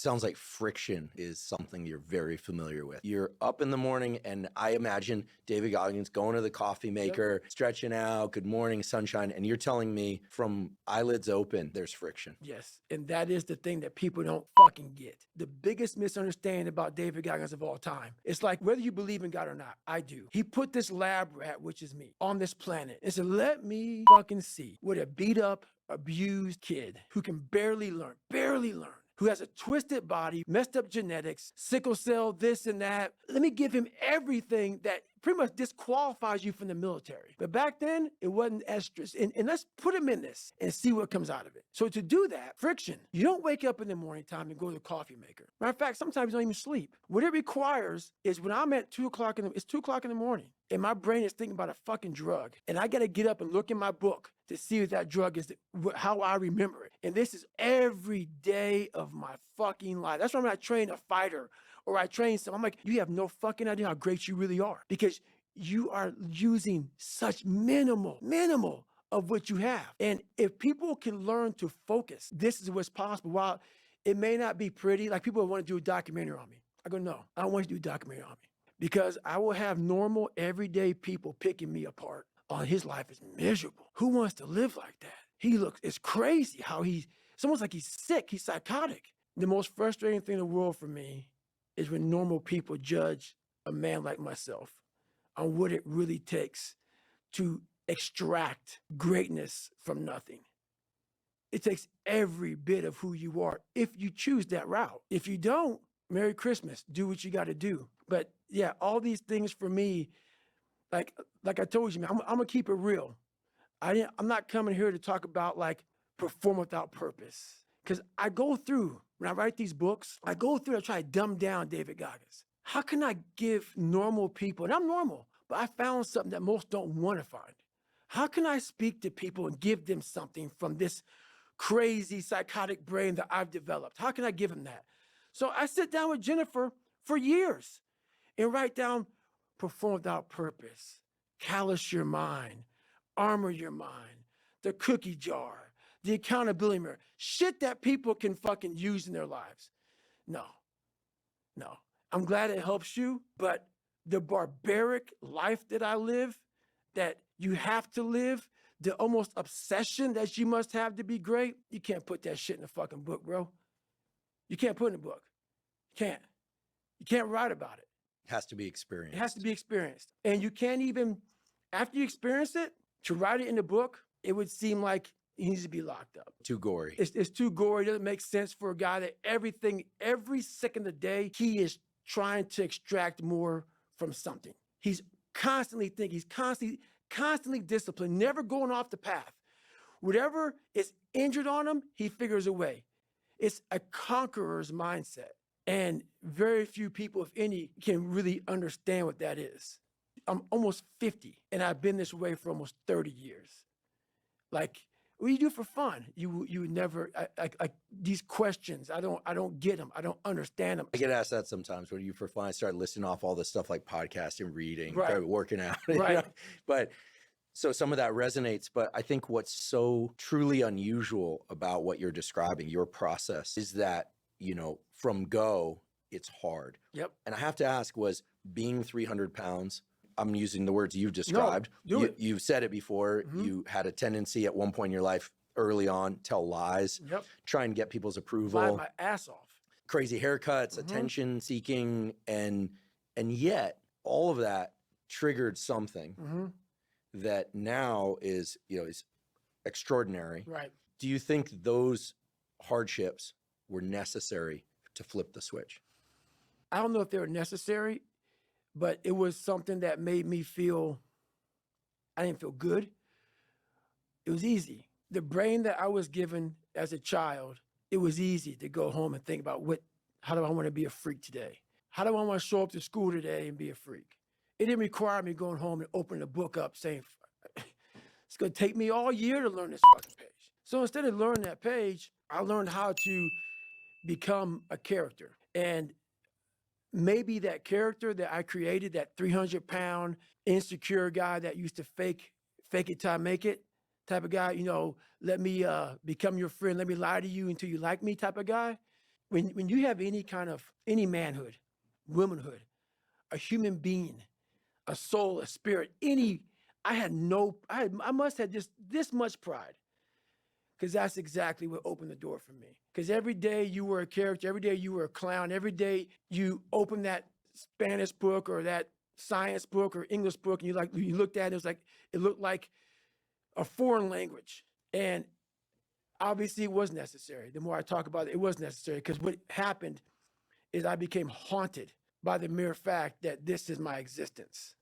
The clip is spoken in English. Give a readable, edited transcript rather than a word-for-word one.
Sounds like friction is something you're very familiar with. You're up in the morning, and I imagine David Goggins going to the coffee maker, stretching out, good morning, sunshine, and you're telling me from eyelids open, there's friction. Yes, and that is the thing that people don't fucking get. The biggest misunderstanding about David Goggins of all time. It's like, whether you believe in God or not, I do. He put this lab rat, which is me, on this planet and said, let me fucking see what a beat up, abused kid who can barely learn, who has a twisted body, messed up genetics, sickle cell, this and that. Let me give him everything that pretty much disqualifies you from the military. But back then, it wasn't as strict. And let's put him in this and see what comes out of it. So to do that, friction. You don't wake up in the morning time and go to the coffee maker. Matter of fact, sometimes you don't even sleep. What it requires is when I'm at 2 o'clock it's 2 o'clock in the morning, and my brain is thinking about a fucking drug. And I got to get up and look in my book to see if that drug is how I remember it. And this is every day of my fucking life. That's why when I train a fighter or I train someone, I'm like, you have no fucking idea how great you really are, because you are using such minimal of what you have. And if people can learn to focus, this is what's possible. While it may not be pretty, like people want to do a documentary on me. I go, no, I don't want you to do a documentary on me, because I will have normal, everyday people picking me apart. Oh, his life is miserable. Who wants to live like that? It's crazy how it's almost like he's sick, he's psychotic. The most frustrating thing in the world for me is when normal people judge a man like myself on what it really takes to extract greatness from nothing. It takes every bit of who you are if you choose that route. If you don't, Merry Christmas, do what you got to do. But yeah, all these things for me, like I told you, man, I'm gonna keep it real. I'm not coming here to talk about like perform without purpose. Because I go through, when I write these books, I try to dumb down David Goggins. How can I give normal people, and I'm normal, but I found something that most don't want to find. How can I speak to people and give them something from this crazy psychotic brain that I've developed? How can I give them that? So I sit down with Jennifer for years and write down perform without purpose, callous your mind, armor your mind, the cookie jar, the accountability mirror, shit that people can fucking use in their lives. No. I'm glad it helps you, but the barbaric life that I live, that you have to live, the almost obsession that you must have to be great, you can't put that shit in a fucking book, bro. You can't put it in a book. You can't. You can't write about it. It has to be experienced. It has to be experienced. And you can't even, after you experience it, to write it in the book, it would seem like he needs to be locked up. Too gory. It's too gory. It doesn't make sense for a guy that every second of the day, he is trying to extract more from something. He's constantly thinking, he's constantly disciplined, never going off the path. Whatever is injured on him, he figures a way. It's a conqueror's mindset. And very few people, if any, can really understand what that is. I'm almost 50, and I've been this way for almost 30 years. Like, what do you do for fun? You never, these questions, I don't get them. I don't understand them. I get asked that sometimes. What do you for fun? I start listing off all this stuff like podcasting, reading, right. Working out. Right. You know? But so some of that resonates. But I think what's so truly unusual about what you're describing, your process, is that, from go, it's hard. Yep. And I have to ask, was being 300 pounds, I'm using the words you've described. No, you've said it before. Mm-hmm. You had a tendency at one point in your life early on, tell lies, Yep. try and get people's approval. Lie my ass off. Crazy haircuts, Mm-hmm. attention seeking, and yet all of that triggered something Mm-hmm. that now is extraordinary. Right. Do you think those hardships were necessary to flip the switch? I don't know if they were necessary, but it was something that made me feel, I didn't feel good. It was easy. The brain that I was given as a child, it was easy to go home and think about how do I want to be a freak today? How do I want to show up to school today and be a freak? It didn't require me going home and opening the book up saying, it's going to take me all year to learn this fucking page. So instead of learning that page, I learned how to become a character. And maybe that character that I created, that 300-pound insecure guy that used to fake it till I make it type of guy, let me become your friend, let me lie to you until you like me type of guy. when you have any kind of any manhood, womanhood, a human being, a soul, a spirit, I must have just this much pride. Because that's exactly what opened the door for me. Because every day you were a character, every day you were a clown, every day you opened that Spanish book or that science book or English book, and you looked at it, it looked like a foreign language. And obviously it was necessary. The more I talk about it, it was necessary. Because what happened is I became haunted by the mere fact that this is my existence.